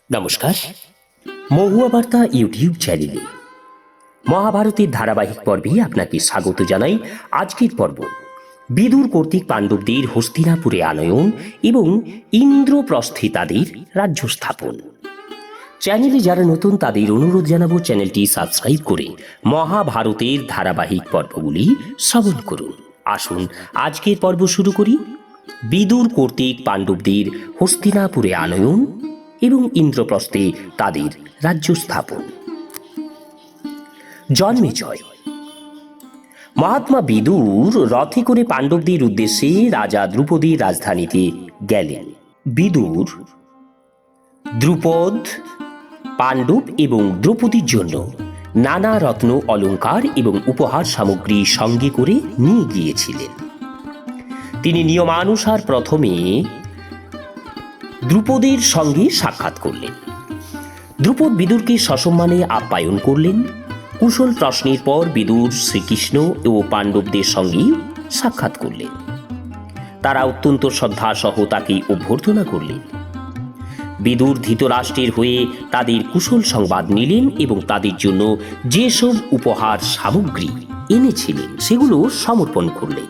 নমস্কার। মহুয়া বার্তা ইউটিউব চ্যানেলে মহাভারতের ধারাবাহিক পর্বে আপনাকে স্বাগত জানাই। আজকের পর্ব বিদুর কর্তৃক পাণ্ডবদের হস্তিনাপুরে আনয়ন এবং ইন্দ্রপ্রস্থে তাদের রাজ্য স্থাপন। চ্যানেলে যারা নতুন তাদের অনুরোধ জানাবো চ্যানেলটি সাবস্ক্রাইব করে মহাভারতের ধারাবাহিক পর্বগুলি শ্রবণ করুন। আসুন আজকের পর্ব শুরু করি। বিদুর কর্তৃক পাণ্ডবদের হস্তিনাপুরে আনয়ন এবং ইন্দ্রপ্রস্থে তাদের রাজ্য স্থাপন। জন্মেজয়। মহাত্মা বিদুর রথে করে পাণ্ডবদের উদ্দেশ্যে রাজা দ্রুপদীর রাজধানীতে গেলেন। বিদুর দ্রুপদ, পাণ্ডব এবং দ্রৌপদীর জন্য নানা রত্ন অলঙ্কার এবং উপহার সামগ্রী সঙ্গে করে নিয়ে গিয়েছিলেন। তিনি নিয়মানুসার প্রথমে দ্রুপদের সঙ্গে সাক্ষাৎ করলেন। দ্রুপদ বিদুরকে সসম্মানে আপ্যায়ন করলেন। কুশল প্রশ্নের পর বিদুর শ্রীকৃষ্ণ ও পাণ্ডবদের সঙ্গে সাক্ষাৎ করলেন। তারা অত্যন্ত শ্রদ্ধা সহ তাকে অভ্যর্থনা করলেন। বিদুর ধৃতরাষ্ট্রের হয়ে তাদের কুশল সংবাদ নিলেন এবং তাদের জন্য যেসব উপহার সামগ্রী এনেছিলেন সেগুলো সমর্পণ করলেন।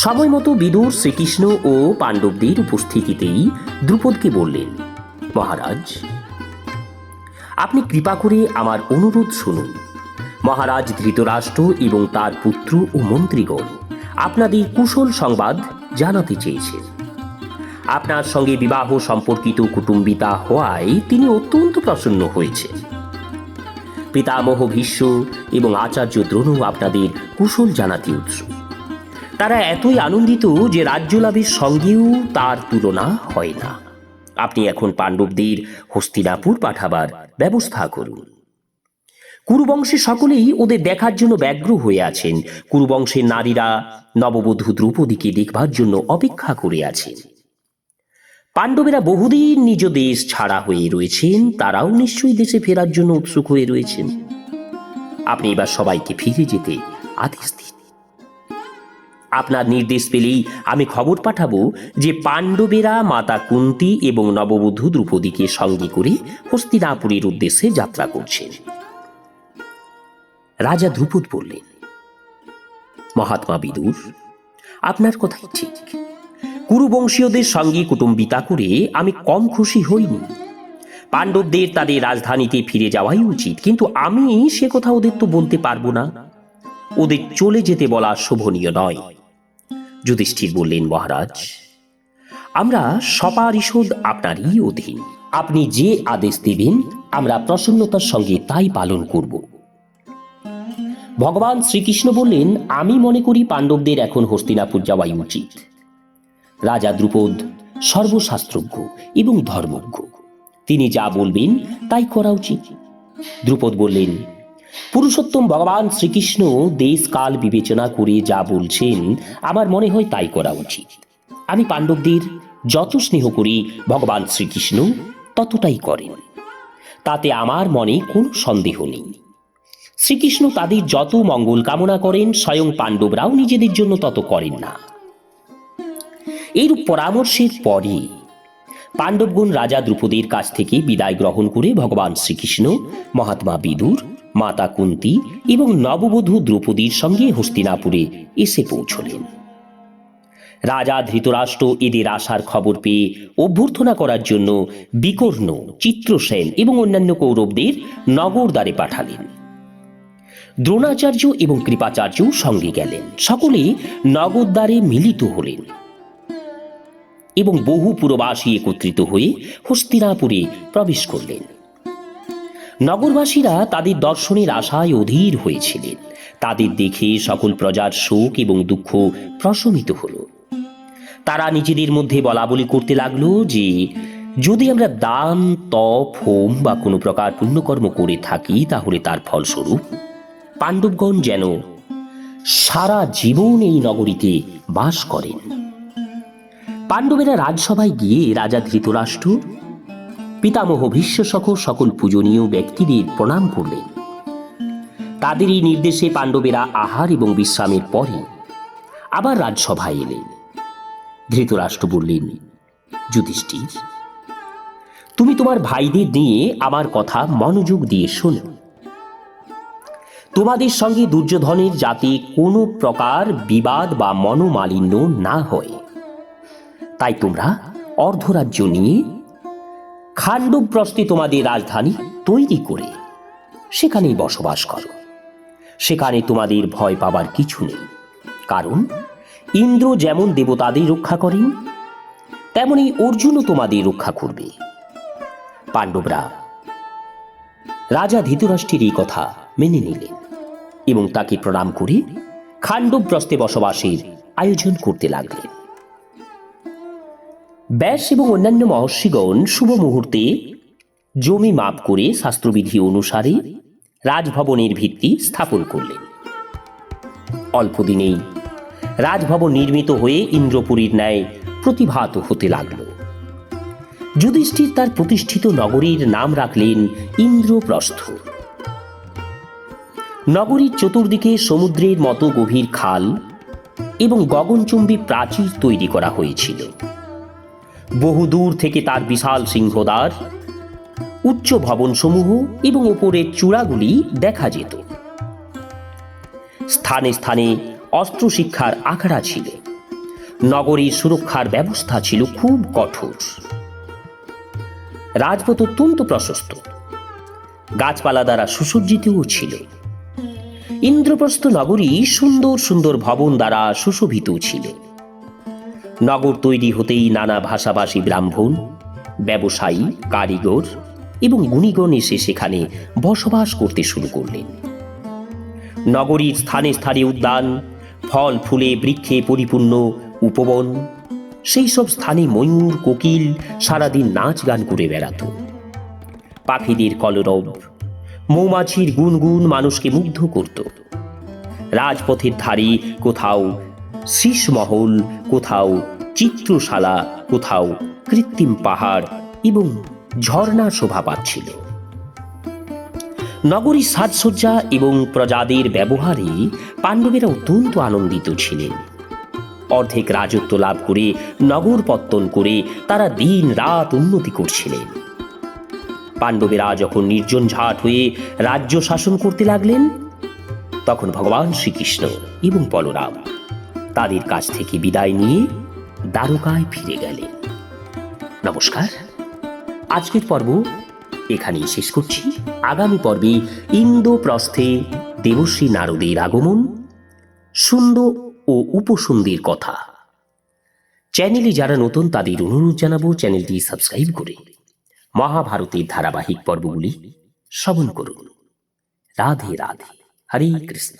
সময় মতো বিদুর শ্রীকৃষ্ণ ও পাণ্ডবদের উপস্থিতিতেই দ্রুপদকে বললেন, মহারাজ, আপনি কৃপা করে আমার অনুরোধ শুনুন। মহারাজ ধৃতরাষ্ট্র এবং তার পুত্র ও মন্ত্রীগণ আপনাদের কুশল সংবাদ জানাতে চেয়েছেন। আপনার সঙ্গে বিবাহ সম্পর্কিত কুটুম্বিতা হওয়ায় তিনি অত্যন্ত প্রসন্ন হয়েছেন। পিতামহ ভীষ্ম এবং আচার্য দ্রোণ আপনাদের কুশল জানাতে উৎসুক। তারা এতই আনন্দিত যে রাজ্য লাভের সঙ্গেও তার তুলনা হয় না। আপনি এখন পাণ্ডবদের হস্তিনাপুর পাঠাবার ব্যবস্থা করুন। কুরুবংশের সকলেই ওদের দেখার জন্য ব্যগ্র হয়ে আছেন। কুরুবংশের নারীরা নববধূ দ্রৌপদীকে দেখবার জন্য অপেক্ষা করে আছেন। পাণ্ডবেরা বহুদিন নিজ দেশ ছাড়া হয়ে রয়েছেন, তারাও নিশ্চয়ই দেশে ফেরার জন্য উৎসুক হয়ে রয়েছেন। আপনি এবার সবাইকে ফিরে যেতে আদেশ দিন। আপনার নির্দেশ পেলেই আমি খবর পাঠাবো যে পাণ্ডবেরা মাতা কুন্তী এবং নববধূ দ্রৌপদীকে সঙ্গে করে হস্তিনাপুরের উদ্দেশ্যে যাত্রা করছেন। রাজা দ্রুপদ বললেন, মহাত্মা বিদুর, আপনার কথাই ঠিক। কুরুবংশীয়দের সঙ্গে কুটুম্বিতা করে আমি কম খুশি হইনি। পাণ্ডবদের তাদের রাজধানীতে ফিরে যাওয়াই উচিত, কিন্তু আমি সে কথা ওদের তো বলতে পারবো না। ওদের চলে যেতে বলা শোভনীয় নয়। যুধিষ্ঠির বললেন, মহারাজ, আমরা সপারিষদ আপনারই অধীন। আপনি যে আদেশ দেবেন আমরা প্রসন্নতার সঙ্গে তাই পালন করব। ভগবান শ্রীকৃষ্ণ বললেন, আমি মনে করি পাণ্ডবদের এখন হস্তিনাপুর যাওয়াই উচিত। রাজা দ্রুপদ সর্বশাস্ত্রজ্ঞ এবং ধর্মজ্ঞ, তিনি যা বলবেন তাই করা উচিত। দ্রুপদ বললেন, পুরুষোত্তম ভগবান শ্রীকৃষ্ণ দেশ কাল বিবেচনা করে যা বলছেন আমার মনে হয় তাই করা উচিত। আমি পাণ্ডবদের যত স্নেহ করি ভগবান শ্রীকৃষ্ণ ততটাই করেন, তাতে আমার মনে কোনো সন্দেহ নেই। শ্রীকৃষ্ণ তাদের যত মঙ্গল কামনা করেন স্বয়ং পাণ্ডবরাও নিজেদের জন্য তত করেন না। এরূপ পরামর্শের পরে পাণ্ডবগণ রাজা দ্রুপদের কাছ থেকে বিদায় গ্রহণ করে ভগবান শ্রীকৃষ্ণ, মহাত্মা বিদুর, মাতা কুন্তী এবং নববধূ দ্রৌপদীর সঙ্গে হস্তিনাপুরে এসে পৌঁছলেন। রাজা ধৃতরাষ্ট্র এদের আসার খবর পেয়ে অভ্যর্থনা করার জন্য বিকর্ণ, চিত্রসেন এবং অন্যান্য কৌরবদের নগরদ্বারে পাঠালেন। দ্রোণাচার্য এবং কৃপাচার্য সঙ্গে গেলেন। সকলে নগরদ্বারে মিলিত হলেন এবং বহু পুরবাসী একত্রিত হয়ে হস্তিনাপুরে প্রবেশ করলেন। নগরবাসীরা তাদের দর্শনের আশায় অধীর হয়েছিলেন। তাদের দেখে সকল প্রজার শোক এবং দুঃখ প্রশমিত হল। তারা নিজেদের মধ্যে বলাবলি করতে লাগলো যে যদি আমরা দান, তপ, হোম বা কোনো প্রকার পুণ্যকর্ম করে থাকি তাহলে তার ফলস্বরূপ পাণ্ডবগণ যেন সারা জীবন এই নগরীতে বাস করেন। পাণ্ডবেরা রাজসভায় গিয়ে রাজা ধৃতরাষ্ট্র, পিতামহ ভীষ্ম সহ সকল পূজনীয় ব্যক্তিদের প্রণাম করলেন। তাদের এই নির্দেশে পাণ্ডবেরা আহার এবং বিশ্রামের পরে আবার রাজসভায় এলেন। ধৃতরাষ্ট্র বললেন, যুধিষ্ঠির, তুমি তোমার ভাইদের নিয়ে আমার কথা মনোযোগ দিয়ে শোনো। তোমাদের সঙ্গে দুর্যোধনের যাতে কোনো প্রকার বিবাদ বা মনোমালিন্য না হয়, তাই তোমরা অর্ধরাজ্য নিয়ে খাণ্ডবপ্রস্থে তোমাদের রাজধানী তৈরি করে সেখানেই বসবাস করো। সেখানে তোমাদের ভয় পাবার কিছু নেই, কারণ ইন্দ্র যেমন দেবতাদের রক্ষা করেন, তেমনি অর্জুনও তোমাদের রক্ষা করবে। পাণ্ডবরা রাজা ধৃতরাষ্ট্রের এই কথা মেনে নিলেন এবং তাকে প্রণাম করে খাণ্ডবপ্রস্থে বসবাসের আয়োজন করতে লাগলেন। ব্যাস এবং অন্যান্য মহর্ষিগণ শুভ মুহূর্তে জমি মাপ করে শাস্ত্রবিধি অনুসারে রাজভবনের ভিত্তি স্থাপন করলেন। অল্প দিনেই রাজভবন নির্মিত হয়ে ইন্দ্রপুরীর ন্যায় প্রতিভাত হতে লাগল। যুধিষ্ঠির তার প্রতিষ্ঠিত নগরীর নাম রাখলেন ইন্দ্রপ্রস্থ। নগরীর চতুর্দিকে সমুদ্রের মতো গভীর খাল এবং গগনচুম্বী প্রাচীর তৈরি করা হয়েছিল। বহুদূর থেকে তার বিশাল সিংহদ্বার, উচ্চ ভবনসমূহ এবং উপরের চূড়াগুলি দেখা যেত। স্থানে স্থানে অস্ত্র শিক্ষার আখড়া ছিল। নগরীর সুরক্ষার ব্যবস্থা ছিল খুব কঠোর। রাজপথ অত্যন্ত প্রশস্ত, গাছপালা দ্বারা সুসজ্জিতও ছিল। ইন্দ্রপ্রস্থ নগরী সুন্দর সুন্দর ভবন দ্বারা সুশোভিত ছিল। নগর তৈরি হতেই নানা ভাষাভাষী ব্রাহ্মণ, ব্যবসায়ী, কারিগর এবং গুণীগণ এসে সেখানে বসবাস করতে শুরু করলেন। নগরীর স্থানে স্থানে উদ্যান, ফল ফুলে বৃক্ষে পরিপূর্ণ উপবন, সেই সব স্থানে ময়ূর, কোকিল সারাদিন নাচ গান করে বেড়াত। পাখিদের কলরব, মৌমাছির গুনগুন মানুষকে মুগ্ধ করত। রাজপথের ধারে কোথাও শীষমহল, কোথাও চিত্রশালা, কোথাও কৃত্রিম পাহাড় এবং ঝর্ণা শোভা পাচ্ছিল। নগরীর সাজসজ্জা এবং প্রজাদের ব্যবহারে পাণ্ডবেরা অত্যন্ত আনন্দিত ছিলেন। অর্ধেক রাজত্ব লাভ করে নগর পত্তন করে তারা দিন রাত উন্নতি করছিলেন। পাণ্ডবেরা যখন নির্জন ঝাট হয়ে রাজ্য শাসন করতে লাগলেন, তখন ভগবান শ্রীকৃষ্ণ এবং বলরাম তাদের কাছ থেকে বিদায় নিয়ে দ্বারকায় ফিরে গেলেন। নমস্কার, আজকের পর্ব এখানেই শেষ করছি। আগামী পর্বে ইন্দ্রপ্রস্থে দেবশ্রী নারদের আগমন, সুন্দর ও উপসুন্দর কথা। চ্যানেলে যারা নতুন তাদের অনুরোধ জানাবো চ্যানেলটি সাবস্ক্রাইব করে মহাভারতের ধারাবাহিক পর্বগুলি শ্রবণ করুন। রাধে রাধে, হরে কৃষ্ণ।